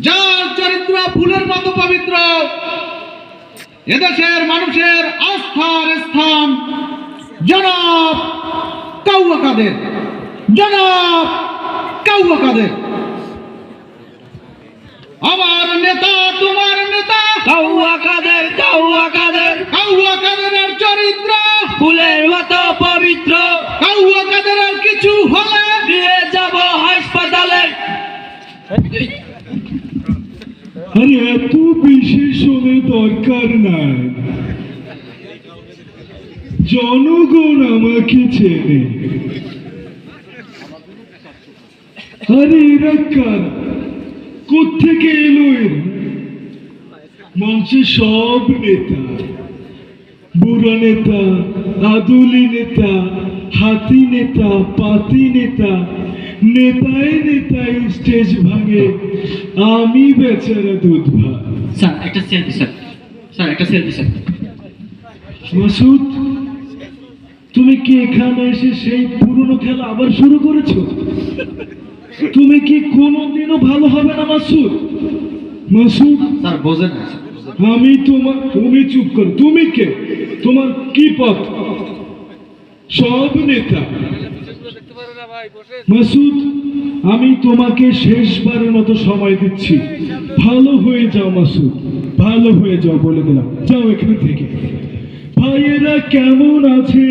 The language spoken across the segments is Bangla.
যার চরিত্র ফুলের মতো পবিত্র, এদেশের মানুষের আস্থার স্থান, জনাব কাউয়া কাদের, জনাব কাউয়া কাদের। আমার নেতা, তোমার নেতা কাউয়া কাদের, কাউয়া কাদের, কাউয়া কাদেরের চরিত্র ফুলের মতো পবিত্র। কাউয়া কাদেরের কিছু হলে নিয়ে যাব হাসপাতালে। আরে এত বিশেষণের দরকার নাই, জনগণ আমাকে চেনে। আরে এরা কার, কোত্থেকে এলো এরা? মঞ্চে সব নেতা, বুড়া নেতা, আদুলি নেতা, হাতি নেতা, পাতি নেতা, নেতায় নেতায় স্টেজ ভাঙে, আমি বেচারা দুধ ভাত। স্যার একটা সেলফি স্যার, স্যার একটা সেলফি স্যার। মাসুদ, তুমি কি এখানে এসে সেই পুরনো খেলা আবার শুরু করেছো? তুমি কি কোনোদিনও ভালো হবে না মাসুদ? মাসুদ স্যার বোঝেন না। আমি তোমার, তুমি চুপ করো। তুমি কে? তোমার কি পথ? সব নেতা। মাসুদ, আমি তোমাকে শেষবারের মতো সময় দিচ্ছি, ভালো হয়ে যাও মাসুদ, ভালো হয়ে যাও, বলে দিলাম। যাও এখান থেকে। ভাইয়েরা কেমন আছে?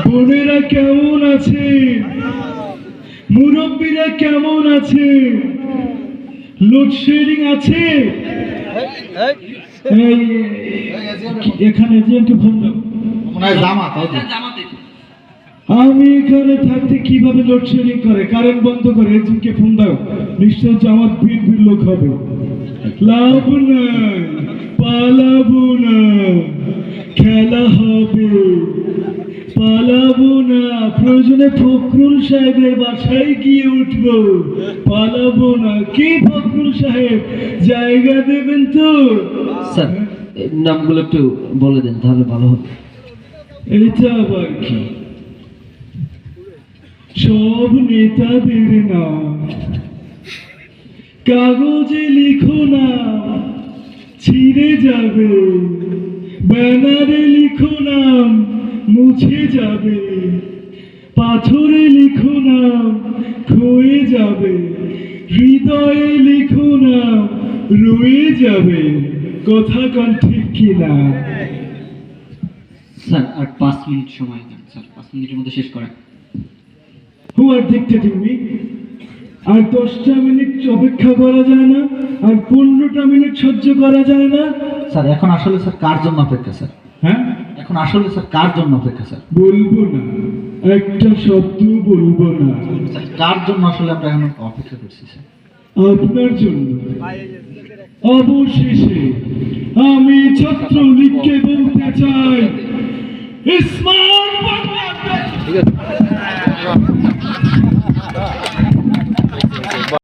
বোনেরা কেমন আছে? মুরব্বীরা কেমন আছে? লোডশেডিং আছে? এখানে এজেন্টকে ফোন দাও। আমি এখানে থাকতে কিভাবে লোডশেডিং করে, কারেন্ট বন্ধ করে, এজেন্টকে ফোন দাও। নিশ্চয় জামাত বিএনপির লোক হবে। লাভ নাই, পালাবো না, খেলা হবে, পালাবো না। প্রয়োজনে ফখরুল সাহেবের বাসায় গিয়ে উঠবো, পালাবো না। কি ফখরুল সাহেব, জায়গা দেবেন তো? স্যার নামগুলো একটু বলে দেন তাহলে ভালো হবে। এটা আবার কি? সব নেতাদের নাম কাগজে লিখো না, ছিঁড়ে যাবে। ব্যানারে লিখো নাম, মুছে যাবে। পাথরে লিখো নাম, ক্ষয়ে যাবে। হৃদয়ে লিখো নাম, রয়ে যাবে। কথা কন ঠিক কিনা? স্যার আর 5 মিনিট সময় দেন স্যার, 5 মিনিটের মধ্যে শেষ করেন। Who are dictating me? আর 10টা মিনিট অপেক্ষা করা যায় না? আর 15টা মিনিট সহ্য করা যায় না? স্যার এখন আসলে স্যার কার জন্য অপেক্ষা স্যার? হ্যাঁ, এখন আসলে স্যার কার জন্য অপেক্ষা স্যার? বলবো না, একটা শব্দ বলবো না। স্যার কার জন্য আসলে আমরা এখন অপেক্ষা করছি স্যার? আপনার জন্য। অবশেষে আমি ছাত্রলীগকে বলতে চাই, স্মার্ট বাংলাদেশ।